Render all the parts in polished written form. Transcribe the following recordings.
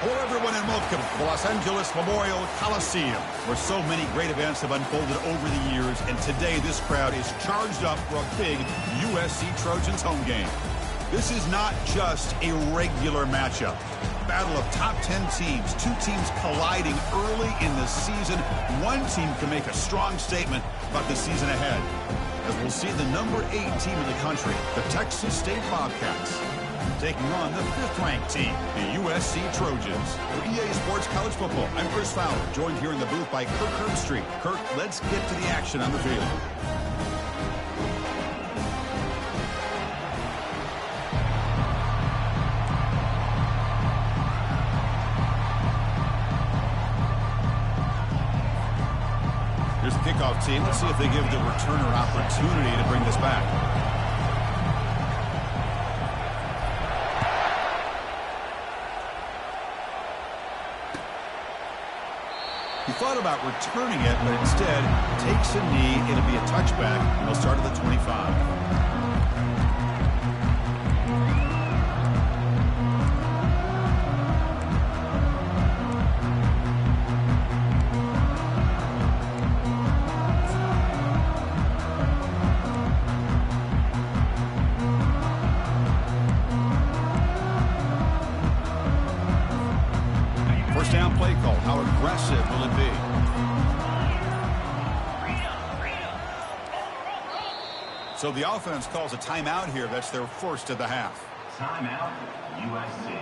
Hello, everyone, and welcome to the Los Angeles Memorial Coliseum, where so many great events have unfolded over the years, and today this crowd is charged up for a big USC Trojans home game. This is not just a regular matchup. Battle of top 10 teams, two teams colliding early in the season. One team can make a strong statement about the season ahead, as we'll see the number 8 team in the country, the Texas State Bobcats, taking on the 5th-ranked team, the USC Trojans. For EA Sports College Football, I'm Chris Fowler, joined here in the booth by Kirk Herbstreit. Kirk, let's get to the action on the field. Here's the kickoff team. Let's see if they give the returner opportunity to bring this back. He thought about returning it, but instead takes a knee. It'll be a touchback, and he'll start at the 25. First down play call. How aggressive will it be? So the offense calls a timeout here. That's their first of the half. Timeout, USC.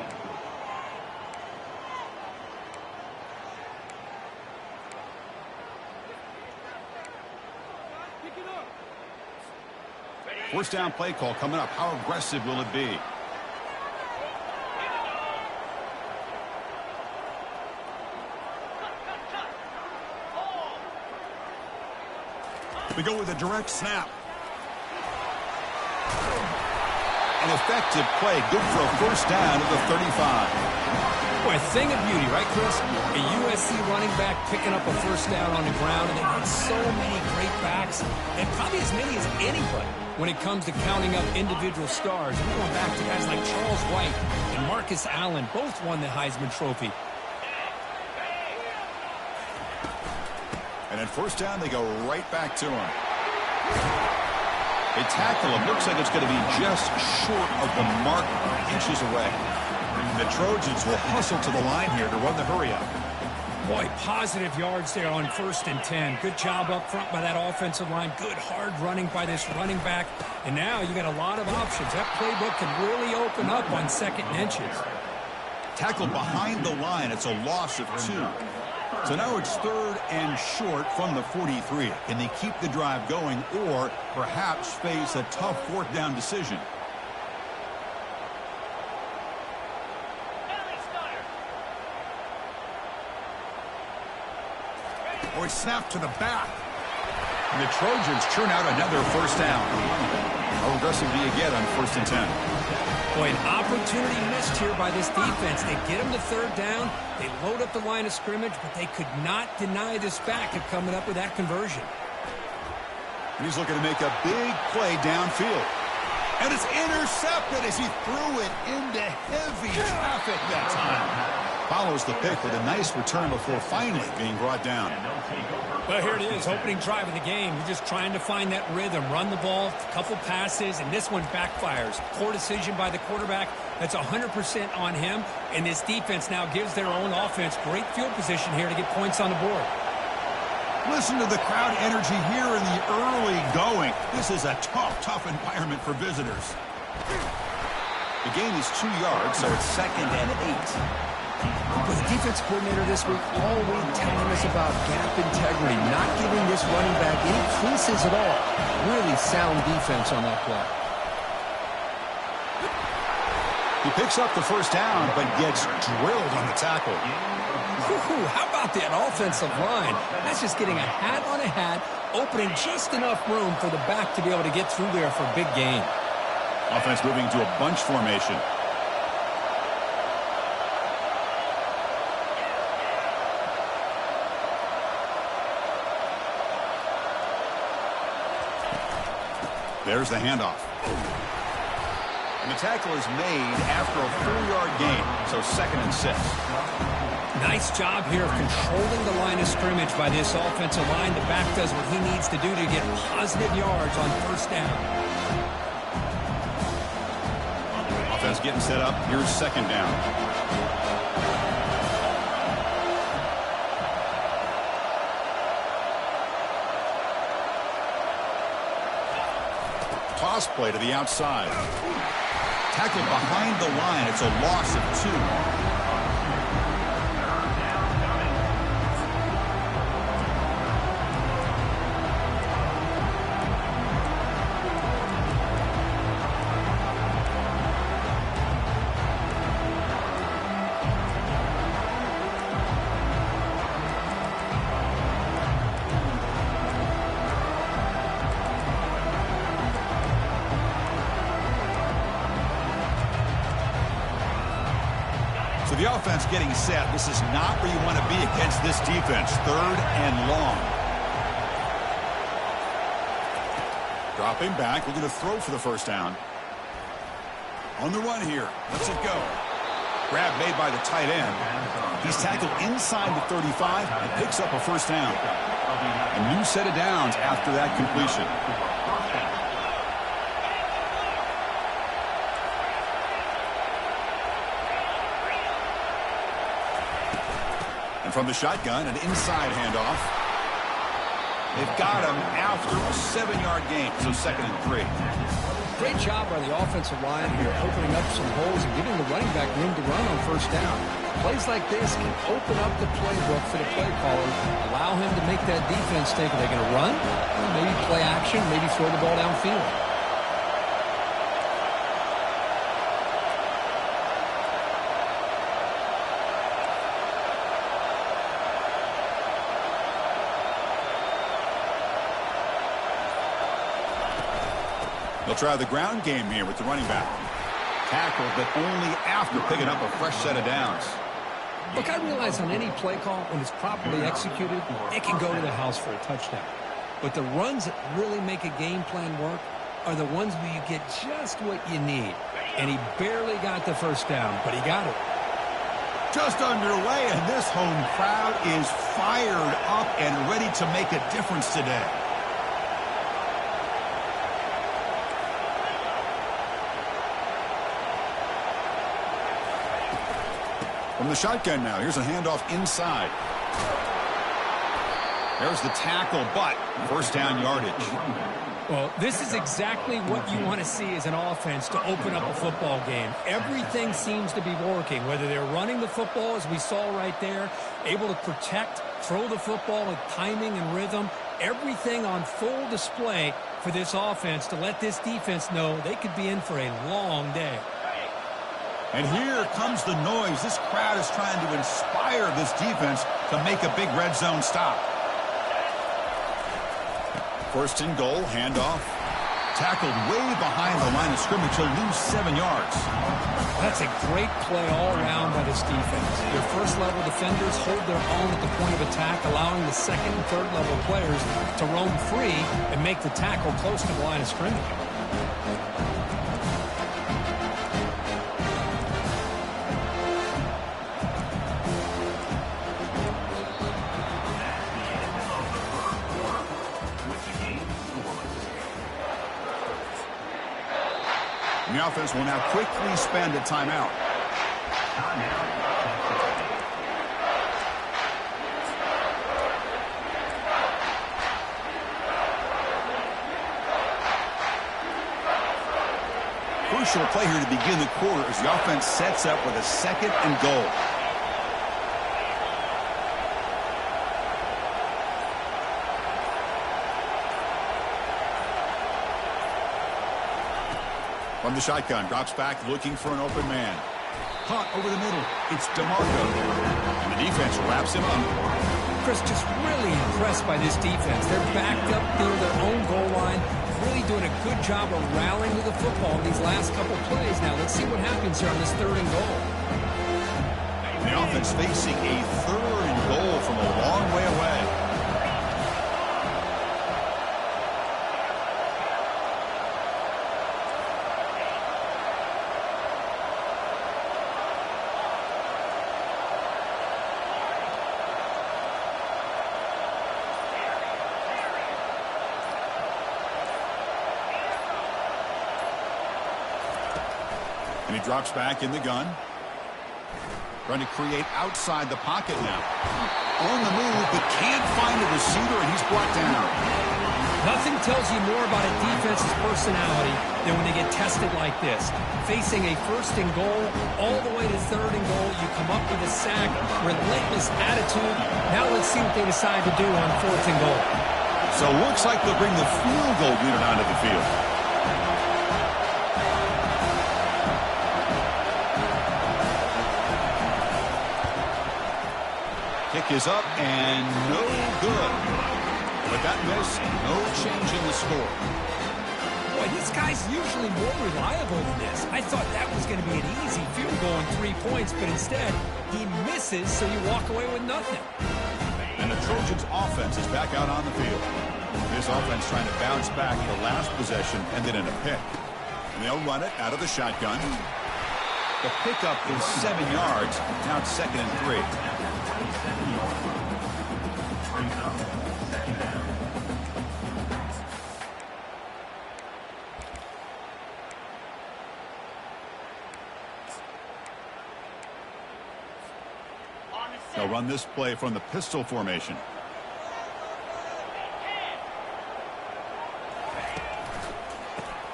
First down play call coming up. How aggressive will it be? We go with a direct snap. An effective play. Good for a first down at the 35. Boy, a thing of beauty, right, Chris? A USC running back picking up a first down on the ground, and they've got so many great backs, and probably as many as anybody when it comes to counting up individual stars. We're going back to guys like Charles White and Marcus Allen. Both won the Heisman Trophy. And at first down, they go right back to him. They tackle him. Looks like it's going to be just short of the mark, inches away. The Trojans will hustle to the line here to run the hurry-up. Boy, positive yards there on 1st and 10. Good job up front by that offensive line. Good hard running by this running back. And now you got a lot of options. That playbook can really open up on 2nd and inches. Tackled behind the line. It's a loss of 2. So now it's 3rd and short from the 43. Can they keep the drive going or perhaps face a tough 4th down decision? Or it's snapped to the back. And the Trojans churn out another first down. How aggressive do you get on 1st and 10? Boy, an opportunity missed here by this defense. They get them to 3rd down. They load up the line of scrimmage, but they could not deny this back of coming up with that conversion. And he's looking to make a big play downfield. And it's intercepted as he threw it into heavy traffic that time. Follows the pick with a nice return before finally being brought down. Well, here it is, opening drive of the game. You're just trying to find that rhythm, run the ball, a couple passes, and this one backfires. Poor decision by the quarterback. That's 100% on him, and this defense now gives their own offense great field position here to get points on the board. Listen to the crowd energy here in the early going. This is a tough environment for visitors. The gain is 2 yards, so it's 2nd and 8. But the defense coordinator this week all week telling us about gap integrity, not giving this running back any creases at all. Really sound defense on that play. He picks up the first down, but gets drilled on the tackle. How about that offensive line? That's just getting a hat on a hat, opening just enough room for the back to be able to get through there for a big gain. Offense moving to a bunch formation. There's the handoff. And the tackle is made after a 4-yard gain, so 2nd and 6. Nice job here of controlling the line of scrimmage by this offensive line. The back does what he needs to do to get positive yards on 1st down. Offense getting set up. Here's 2nd down. Toss play to the outside. Tackled behind the line. It's a loss of 2. So the offense getting set. This is not where you want to be against this defense. 3rd and long. Dropping back, looking to throw for the 1st down. On the run here. Let's it go. Grab made by the tight end. He's tackled inside the 35 and picks up a 1st down. A new set of downs after that completion. From the shotgun, an inside handoff. They've got him after a 7-yard gain, so 2nd and 3. Great job by the offensive line here, opening up some holes and giving the running back room to run on 1st down. Plays like this can open up the playbook for the play caller, allow him to make that defense think, are they going to run? Or maybe play action, maybe throw the ball downfield. They'll try the ground game here with the running back. Tackled, but only after picking up a fresh set of downs. Look, I realize on any play call, when it's properly executed, it can go to the house for a touchdown. But the runs that really make a game plan work are the ones where you get just what you need. And he barely got the 1st down, but he got it. Just underway, and this home crowd is fired up and ready to make a difference today. From the shotgun now, here's a handoff inside. There's the tackle, but 1st down yardage. Well, this is exactly what you want to see as an offense to open up a football game. Everything seems to be working, whether they're running the football, as we saw right there, able to protect, throw the football with timing and rhythm, everything on full display for this offense to let this defense know they could be in for a long day. And here comes the noise. This crowd is trying to inspire this defense to make a big red zone stop. 1st and goal, handoff. Tackled way behind the line of scrimmage. He'll lose 7 yards. That's a great play all around by this defense. Their 1st-level defenders hold their own at the point of attack, allowing the 2nd and 3rd-level players to roam free and make the tackle close to the line of scrimmage. The offense will now quickly spend a timeout. Crucial play here to begin the quarter as the offense sets up with a 2nd and goal. From the shotgun, drops back looking for an open man. Caught over the middle. It's DeMarco. And the defense wraps him up. Chris, just really impressed by this defense. They're backed up near their own goal line, really doing a good job of rallying to the football in these last couple plays. Now, let's see what happens here on this 3rd and goal. The offense facing a 3rd and goal from a long way away. And he drops back in the gun. Trying to create outside the pocket now. On the move, but can't find a receiver, and he's brought down. Nothing tells you more about a defense's personality than when they get tested like this. Facing a first and goal, all the way to third and goal, you come up with a sack, relentless attitude. Now let's see what they decide to do on fourth and goal. So it looks like they'll bring the field goal unit onto the field. Kick is up and no good. With that miss, no change in the score. Boy, this guy's usually more reliable than this. I thought that was going to be an easy field goal and 3 points, but instead, he misses, so you walk away with nothing. And the Trojans' offense is back out on the field. This offense trying to bounce back. The last possession ended in a pick. And they'll run it out of the shotgun. The pickup is 7 yards. Now it's 2nd and 3. They'll run this play from the pistol formation.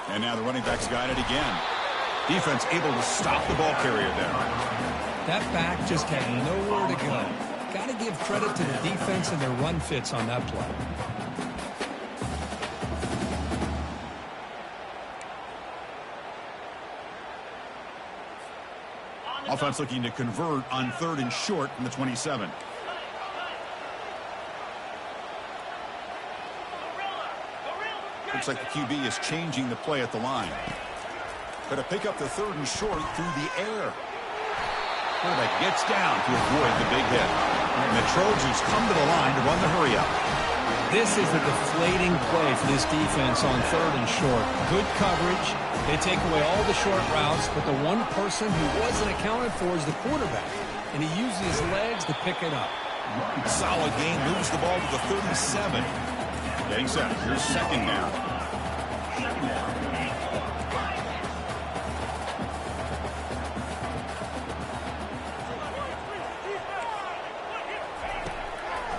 And now the running back's got it again. Defense able to stop the ball carrier there. That back just had nowhere to go. Got to give credit to the defense and their run fits on that play. Offense looking to convert on 3rd and short from the 27. Looks like the QB is changing the play at the line. But to pick up the 3rd and short through the air. Quarterback gets down to avoid the big hit. And the Trojans come to the line to run the hurry up. This is a deflating play for this defense on 3rd and short. Good coverage. They take away all the short routes, but the one person who wasn't accounted for is the quarterback. And he uses his legs to pick it up. Solid game, moves the ball to the 37. Getting set. Here's 2nd down.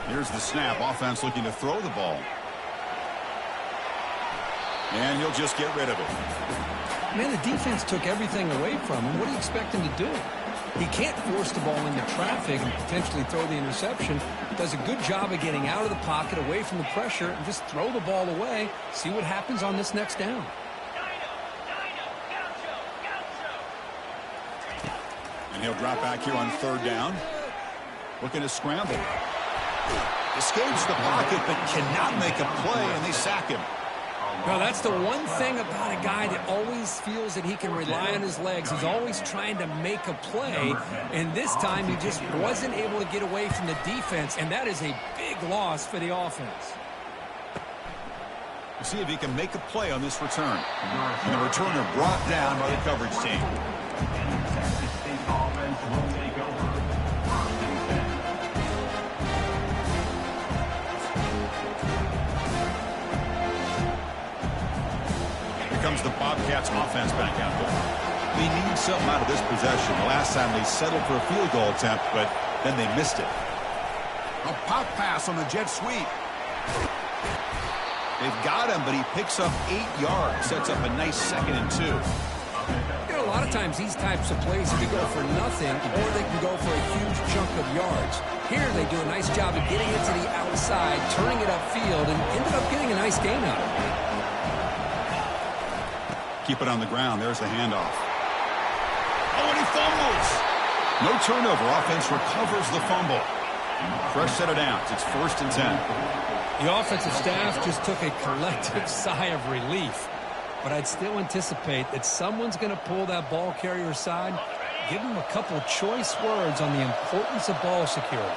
Here's the snap. Offense looking to throw the ball. And he'll just get rid of it. Man, the defense took everything away from him. What do you expect him to do? He can't force the ball into traffic and potentially throw the interception. Does a good job of getting out of the pocket, away from the pressure, and just throw the ball away. See what happens on this next down. And he'll drop back here on 3rd down. Looking to scramble. Escapes the pocket, but cannot make a play, and they sack him. Well, that's the one thing about a guy that always feels that he can rely on his legs. He's always trying to make a play, and this time he just wasn't able to get away from the defense, and that is a big loss for the offense. We'll see if he can make a play on this return. And the returner brought down by the coverage team. Comes the Bobcats offense back out there. They need something out of this possession. The last time they settled for a field goal attempt, but then they missed it. A pop pass on the jet sweep. They've got him, but he picks up 8 yards. Sets up a nice 2nd and 2. You know, a lot of times these types of plays can go for nothing, or they can go for a huge chunk of yards. Here they do a nice job of getting it to the outside, turning it upfield, and ended up getting a nice gain out of it. Keep it on the ground. There's the handoff. Oh, and he fumbles. No turnover. Offense recovers the fumble. Fresh set of downs. It's 1st and 10. The offensive staff just took a collective sigh of relief. But I'd still anticipate that someone's going to pull that ball carrier aside, give him a couple of choice words on the importance of ball security.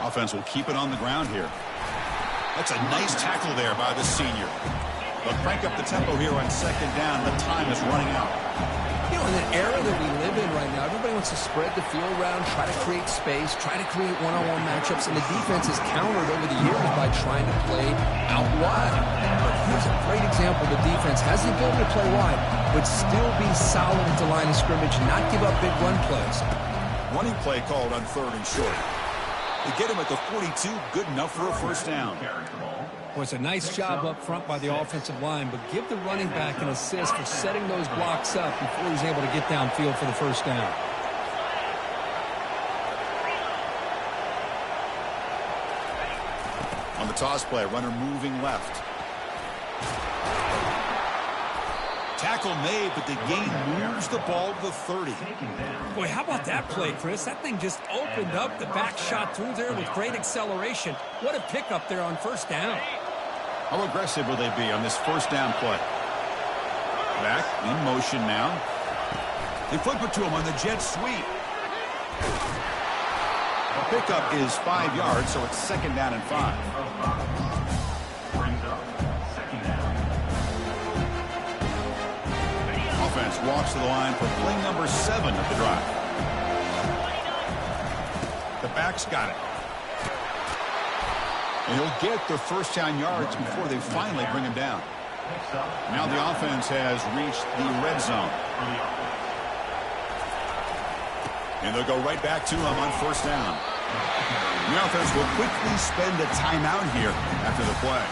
Offense will keep it on the ground here. That's a nice tackle there by the senior. They'll crank up the tempo here on 2nd down. The time is running out. You know, in the era that we live in right now, everybody wants to spread the field around, try to create space, try to create one-on-one matchups, and the defense has countered over the years by trying to play out wide. But Here's a great example. The defense has the ability to play wide, but still be solid at the line of scrimmage, not give up big run plays. Running play called on 3rd and short. They get him at the 42, good enough for a first down. Well, it's a nice job up front by the offensive line, but give the running back an assist for setting those blocks up before he's able to get downfield for the first down. On the toss play, runner moving left. Tackle made, but the gain moves the ball to the 30. Boy, how about that play, Chris? That thing just opened up. The back shot through there with great acceleration. What a pickup there on first down. How aggressive will they be on this first down play? Back in motion now. They flip it to him on the jet sweep. The pickup is 5 yards, so it's 2nd down and 5. Offense walks to the line for play number 7 of the drive. The back's got it. And he'll get the first down yards before they finally bring him down. Now the offense has reached the red zone. And they'll go right back to him on first down. The offense will quickly spend a timeout here after the play.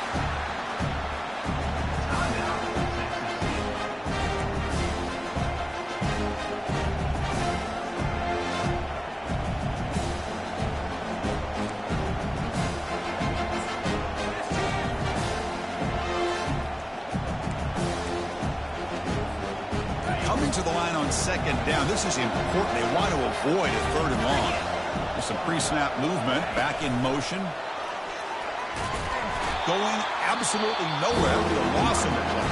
Coming to the line on 2nd down. This is important. They want to avoid a 3rd and long. There's some pre-snap movement. Back in motion. Going absolutely nowhere with a loss in the play.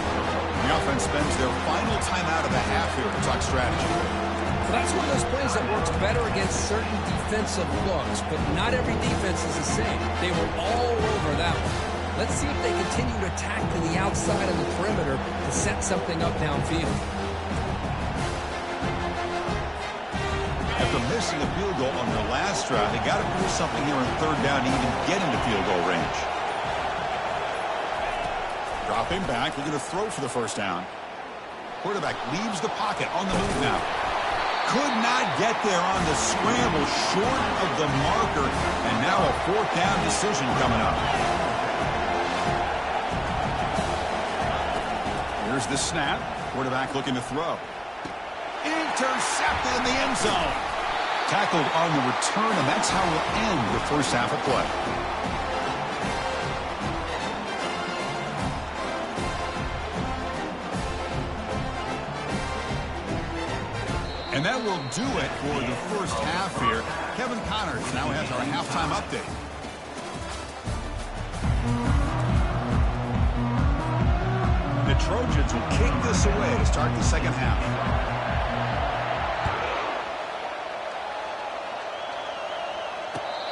The offense spends their final timeout of the half here to talk strategy. Well, that's one of those plays that works better against certain defensive looks, but not every defense is the same. They were all over that one. Let's see if they continue to attack to the outside of the perimeter to set something up downfield. After missing a field goal on their last drive, they got to do something here on 3rd down to even get into field goal range. Dropping back, we're going to throw for the first down. Quarterback leaves the pocket on the move now. Could not get there on the scramble, short of the marker, and now a 4th down decision coming up. Here's the snap. Quarterback looking to throw. Intercepted in the end zone. Tackled on the return, and that's how we'll end the first half of play. And that will do it for the first half here. Kevin Connors now has our halftime update. The Trojans will kick this away to start the second half.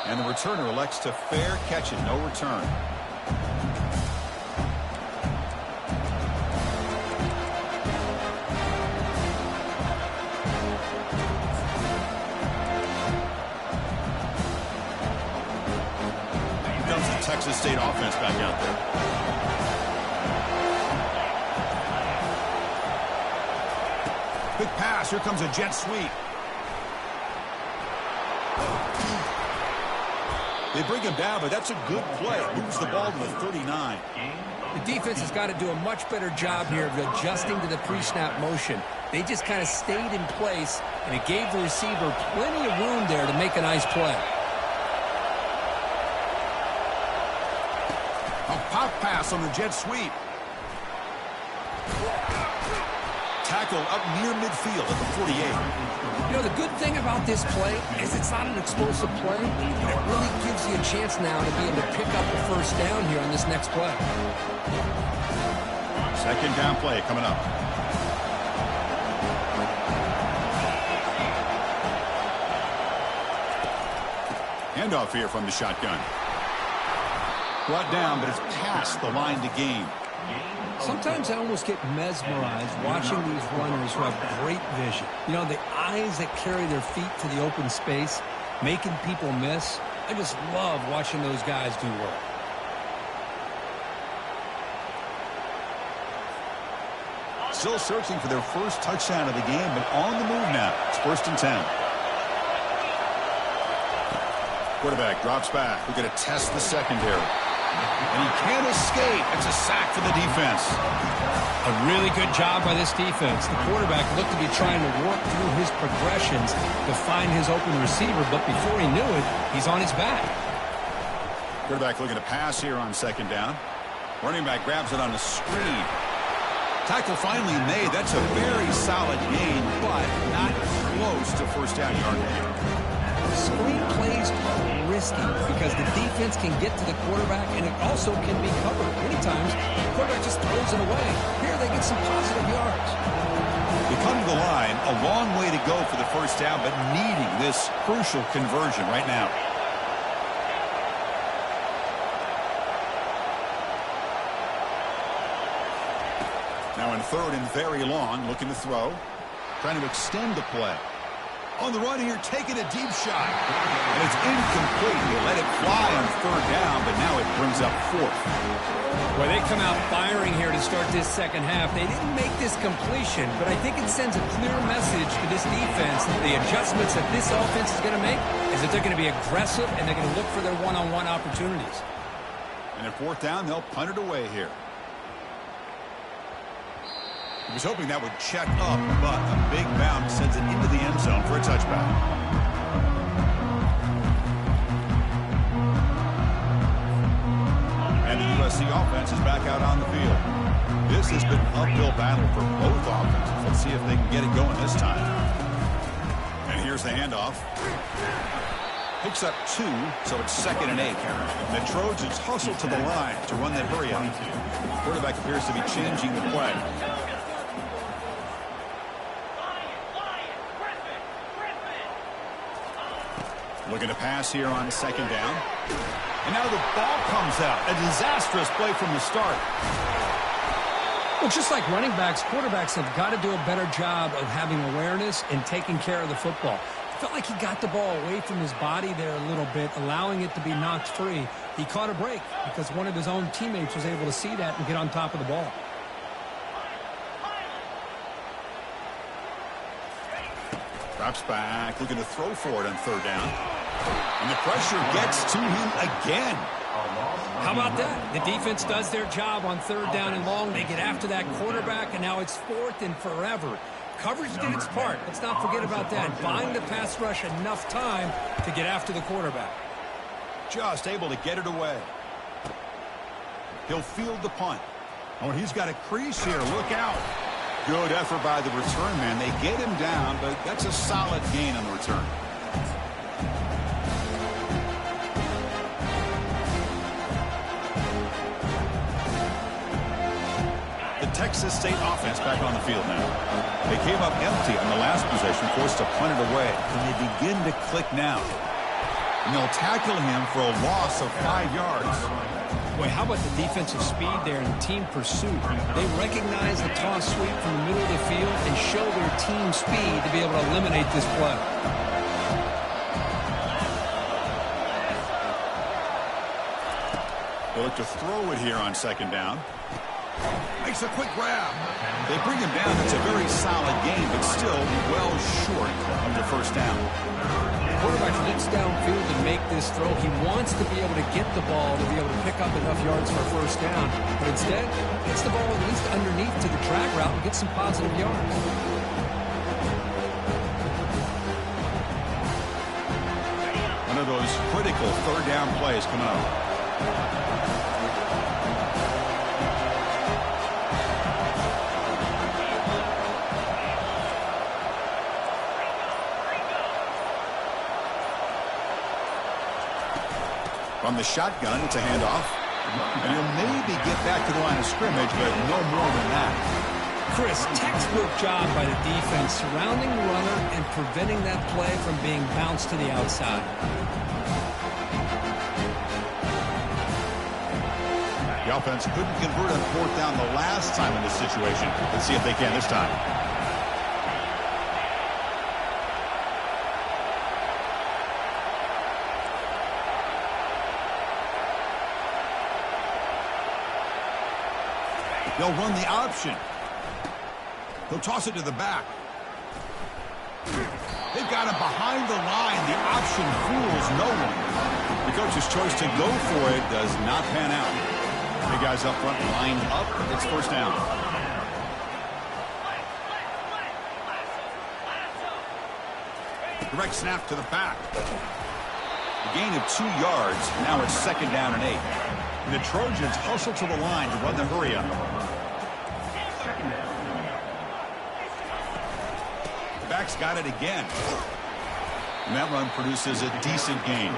And the returner elects to fair catch it, no return. Here comes the Texas State offense back out there. Quick pass, here comes a jet sweep. They bring him down, but that's a good play. Moves the ball to the 39. The defense has got to do a much better job here of adjusting to the pre-snap motion. They just kind of stayed in place, and it gave the receiver plenty of room there to make a nice play. A pop pass on the jet sweep. Tackle up near midfield at the 48. You know, the good thing about this play is it's not an explosive play, but it really gives you a chance now to be able to pick up the first down here on this next play. 2nd down play coming up. Handoff here from the shotgun. Brought down, but it's past the line to gain. Sometimes I almost get mesmerized watching these runners who have great vision. You know, the eyes that carry their feet to the open space, making people miss. I just love watching those guys do work. still searching for their first touchdown of the game, but on the move now. It's 1st and 10. Quarterback drops back. We're going to test the secondary. And he can't escape. It's a sack for the defense. A really good job by this defense. The quarterback looked to be trying to work through his progressions to find his open receiver, but before he knew it, he's on his back. Quarterback looking to pass here on 2nd down. Running back grabs it on a screen. Tackle finally made. That's a very solid gain, but not close to 1st down yard gain. Screen plays are risky because the defense can get to the quarterback, and it also can be covered. Many times, the quarterback just throws it away. Here, they get some positive yards. They come to the line, a long way to go for the 1st down, but needing this crucial conversion right now. Now in 3rd and very long, looking to throw. Trying to extend the play. On the run here, taking a deep shot. And it's incomplete. They let it fly on 3rd down, but now it brings up 4th. Well, they come out firing here to start this 2nd half. They didn't make this completion, but I think it sends a clear message to this defense that the adjustments that this offense is going to make is that they're going to be aggressive and they're going to look for their one-on-one opportunities. And at 4th down, they'll punt it away here. He was hoping that would check up, but a big bounce sends it into the end zone for a touchback. And the USC offense is back out on the field. This has been an uphill battle for both offenses. Let's see if they can get it going this time. And here's the handoff. Picks up 2, so it's 2nd and 8. And the Trojans hustle to the line to run that hurry up. Quarterback appears to be changing the play. Looking to pass here on 2nd down. And now the ball comes out. A disastrous play from the start. Well, just like running backs, quarterbacks have got to do a better job of having awareness and taking care of the football. It felt like he got the ball away from his body there a little bit, allowing it to be knocked free. He caught a break because one of his own teammates was able to see that and get on top of the ball. Drops back, looking to throw for it on 3rd down. And the pressure gets to him again. How about that? The defense does their job on 3rd down and long. They get after that quarterback, and now it's 4th and forever. Coverage did its part. Let's not forget about that. Buying the pass rush enough time to get after the quarterback. Just able to get it away. He'll field the punt. Oh, and he's got a crease here. Look out. Good effort by the return man. They get him down, but that's a solid gain on the return. The Texas State offense back on the field now. They came up empty on the last possession, forced to punt it away. And they begin to click now. And they'll tackle him for a loss of 5 yards. Boy, how about the defensive speed there and team pursuit? They recognize the toss sweep from the middle of the field and show their team speed to be able to eliminate this play. They look to throw it here on 2nd down. Makes a quick grab. They bring him down. It's a very solid game, but still well short of the 1st down. Quarterback gets downfield to make this throw. He wants to be able to get the ball to be able to pick up enough yards for a 1st down. But instead, gets the ball at least underneath to the track route and gets some positive yards. One of those critical 3rd down plays coming up. From the shotgun, it's a handoff. And he'll maybe get back to the line of scrimmage, but no more than that. Chris, textbook job by the defense, surrounding the runner and preventing that play from being bounced to the outside. The offense couldn't convert on 4th down the last time in this situation. Let's see if they can this time. They'll run the option. He'll toss it to the back. They've got him behind the line. The option fools no one. The coach's choice to go for it does not pan out. Big guys up front lined up. It's first down. Direct snap to the back. A gain of 2 yards. Now it's 2nd down and 8. And the Trojans hustle to the line to run the hurry up. The back's got it again. And that run produces a decent gain.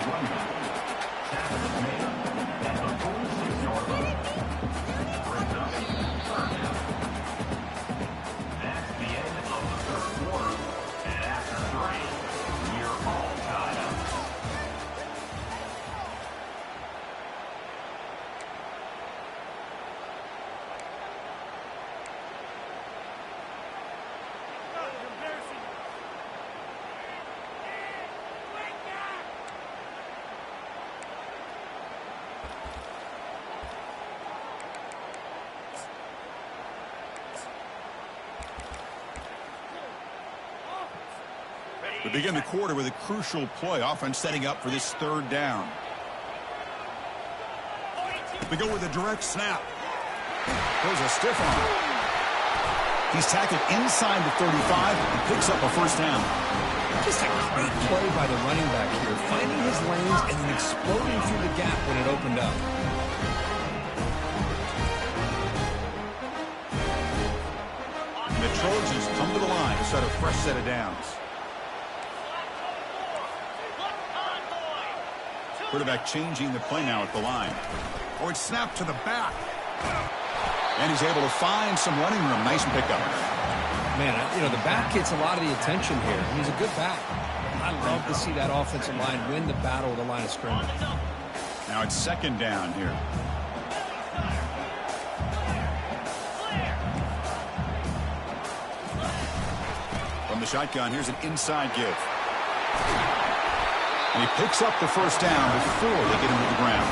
We begin the quarter with a crucial play. Offense setting up for this 3rd down. We go with a direct snap. There's a stiff arm. He's tackled inside the 35 and picks up a first down. Just a great play by the running back here, finding his lanes and then exploding through the gap when it opened up. And the Trojans come to the line to start a fresh set of downs. Quarterback changing the play now at the line. Or it's snapped to the back. And he's able to find some running room. Nice pickup. Man, the back gets a lot of the attention here. He's a good back. I love to see that offensive line win the battle of the line of scrimmage. Now it's 2nd down here. From the shotgun, here's an inside give. And he picks up the first down before they get him to the ground.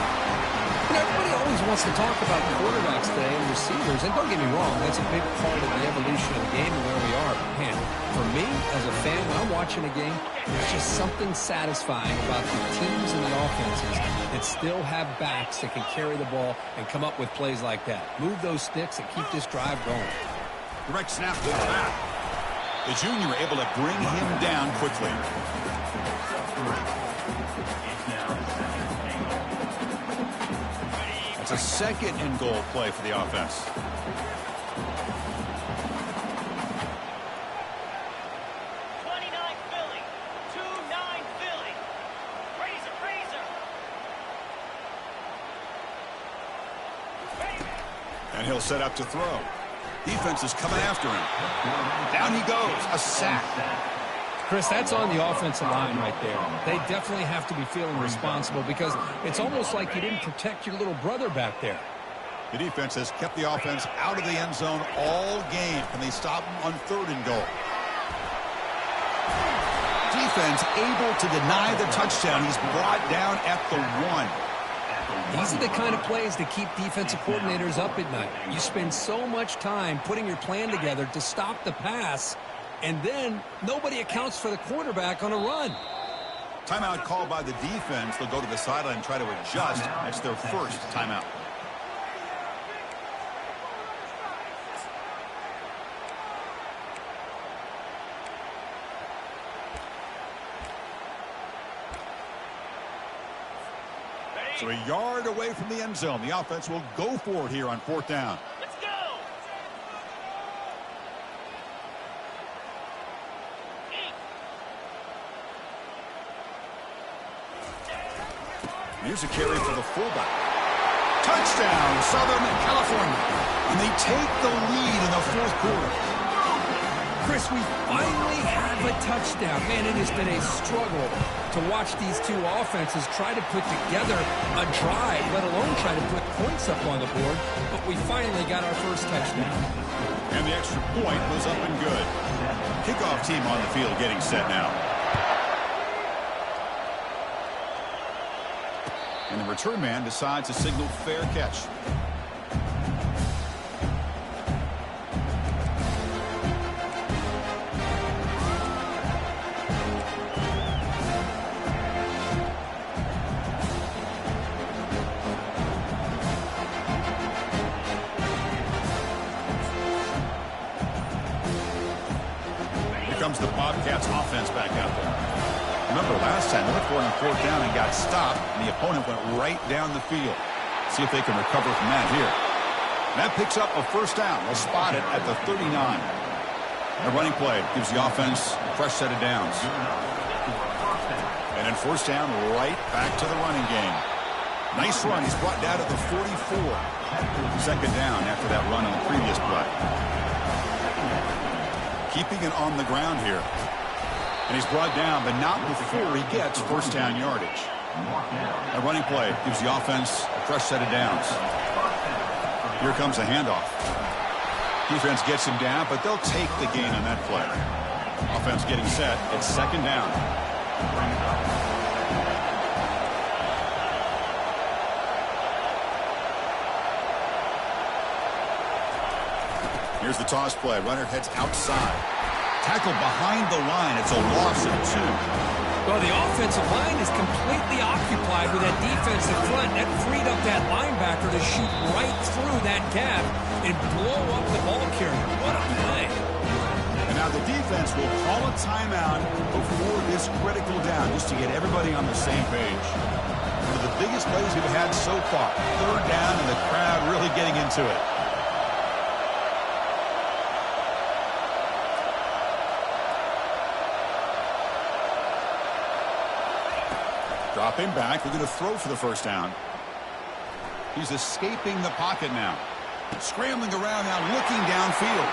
Everybody always wants to talk about quarterbacks today and receivers. And don't get me wrong, that's a big part of the evolution of the game and where we are. Man, for me, as a fan, when I'm watching a game, there's just something satisfying about the teams and the offenses that still have backs that can carry the ball and come up with plays like that. Move those sticks and keep this drive going. Direct snap to the back. The junior able to bring him down quickly. It's a 2nd and goal play for the offense. And he'll set up to throw. Defense is coming after him. Down he goes. A sack. Chris, that's on the offensive line right there. They definitely have to be feeling responsible because it's almost like you didn't protect your little brother back there. The defense has kept the offense out of the end zone all game. Can they stop him on 3rd and goal? Defense able to deny the touchdown. He's brought down at the 1. These are the kind of plays that keep defensive coordinators up at night. You spend so much time putting your plan together to stop the pass, and then nobody accounts for the quarterback on a run. Timeout called by the defense. They'll go to the sideline and try to adjust. That's their first timeout. So a yard away from the end zone. The offense will go for it here on 4th down. Let's go. Here's a carry for the fullback. Touchdown, Southern California. And they take the lead in the 4th quarter. Chris, we finally have a touchdown. Man, it has been a struggle to watch these two offenses try to put together a drive, let alone try to put points up on the board. But we finally got our first touchdown. And the extra point was up and good. Kickoff team on the field getting set now. And the return man decides to signal fair catch. comes the Bobcats offense back out there. Remember last time they went for it on 4th down and got stopped, and the opponent went right down the field. See if they can recover from that here. And that picks up a 1st down. They'll spot it at the 39. A running play gives the offense a fresh set of downs. And then 1st down, right back to the running game. Nice run. He's brought down at the 44. 2nd down after that run on the previous play. Keeping it on the ground here. And he's brought down, but not before he gets 1st down yardage. A running play gives the offense a fresh set of downs. Here comes a handoff. Defense gets him down, but they'll take the gain on that play. Offense getting set. It's 2nd down. Here's the toss play. Runner heads outside. Tackle behind the line. It's a loss of 2. Well, the offensive line is completely occupied with that defensive front. That freed up that linebacker to shoot right through that gap and blow up the ball carrier. What a play. And now the defense will call a timeout before this critical down just to get everybody on the same page. One of the biggest plays we've had so far. 3rd down and the crowd really getting into it. Dropping back. They're going to throw for the 1st down. He's escaping the pocket now. Scrambling around now, looking downfield.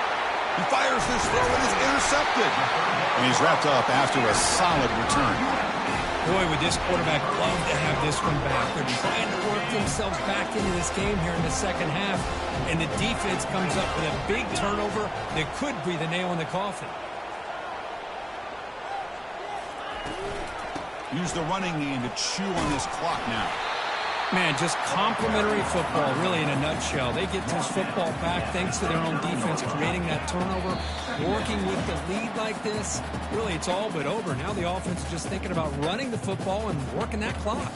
He fires this throw and is intercepted. And he's wrapped up after a solid return. Boy, would this quarterback love to have this one back. They're trying to work themselves back into this game here in the 2nd half. And the defense comes up with a big turnover that could be the nail in the coffin. Use the running game to chew on this clock now. Man, just complimentary football, really, in a nutshell. They get this football back thanks to their own defense creating that turnover, working with the lead like this. Really, it's all but over. Now the offense is just thinking about running the football and working that clock.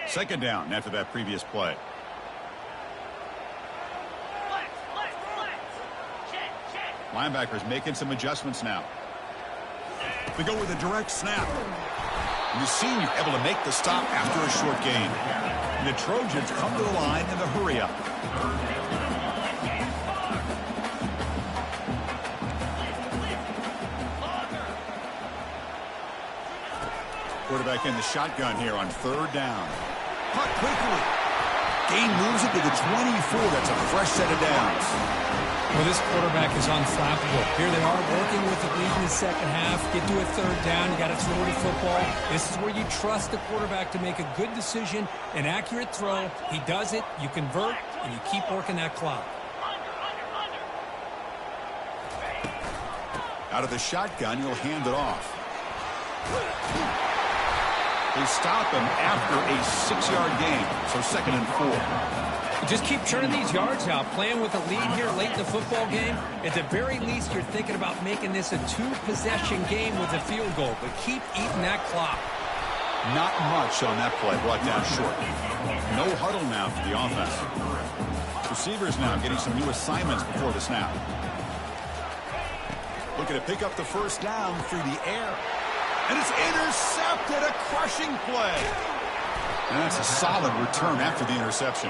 Second down after that previous play. Linebackers making some adjustments now. They go with a direct snap. And the senior able to make the stop after a short gain. And the Trojans come to the line in the hurry up. Quarterback in the shotgun here on 3rd down. Caught quickly. Gain moves it to the 24. That's a fresh set of downs. Well, this quarterback is unflappable. Here they are working with the lead in the 2nd half. Get to a 3rd down. You got to throw the football. This is where you trust the quarterback to make a good decision, an accurate throw. He does it. You convert, and you keep working that clock. Out of the shotgun, you'll hand it off. They stop him after a 6-yard gain, so 2nd and 4. Just keep churning these yards out, playing with a lead here late in the football game. At the very least, you're thinking about making this a 2-possession game with a field goal, but keep eating that clock. Not much on that play, brought down short. No huddle now for the offense. Receivers now getting some new assignments before the snap. Looking to pick up the 1st down through the air. And it's intercepted, a crushing play. And that's a solid return after the interception.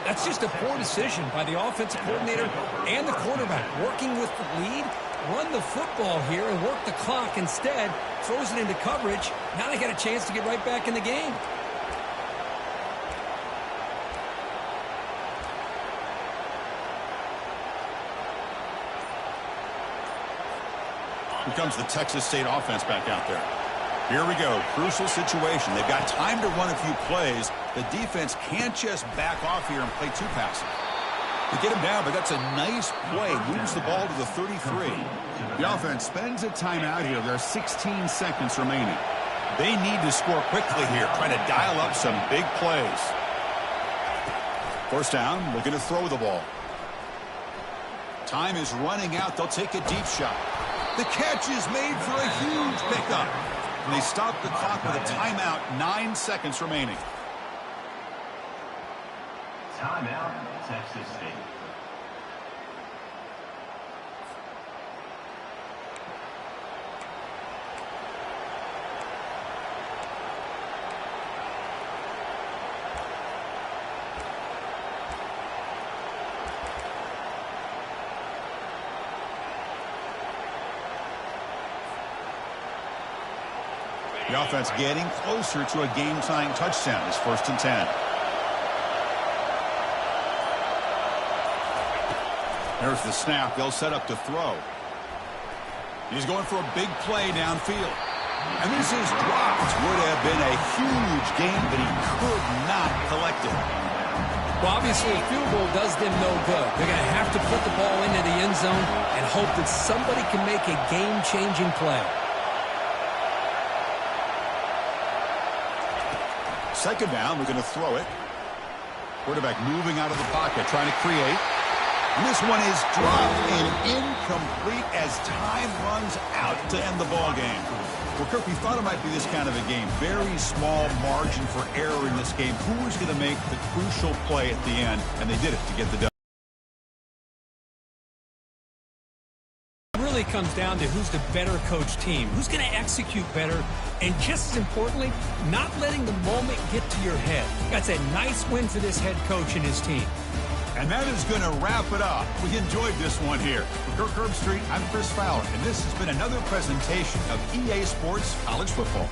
That's just a poor decision by the offensive coordinator and the quarterback. Working with the lead, run the football here and work the clock instead. Throws it into coverage. Now they got a chance to get right back in the game. Here comes the Texas State offense back out there. Here we go. Crucial situation. They've got time to run a few plays. The defense can't just back off here and play too passive. They get him down, but that's a nice play. Moves the ball to the 33. The offense spends a timeout here. There are 16 seconds remaining. They need to score quickly here, trying to dial up some big plays. 1st down, looking to throw the ball. Time is running out. They'll take a deep shot. The catch is made for a huge pickup. And they stop the clock with a timeout, 9 seconds remaining. Timeout, Texas State. The offense getting closer to a game-tying touchdown. It's 1st and 10. There's the snap. They'll set up to throw. He's going for a big play downfield. And this is dropped. Would have been a huge gain, but he could not collect it. Well, obviously, a field goal does them no good. They're going to have to put the ball into the end zone and hope that somebody can make a game-changing play. 2nd down, we're going to throw it. Quarterback moving out of the pocket, trying to create. And this one is dropped and incomplete as time runs out to end the ball game. Well, Kirk, we thought it might be this kind of a game. Very small margin for error in this game. Who was going to make the crucial play at the end? And they did it to get the dub. It really comes down to who's the better coach team, who's going to execute better, and just as importantly, not letting the moment get to your head. That's a nice win for this head coach and his team. And that is going to wrap it up. We enjoyed this one here. For Kirk Herbstreit, I'm Chris Fowler, and this has been another presentation of EA Sports College Football.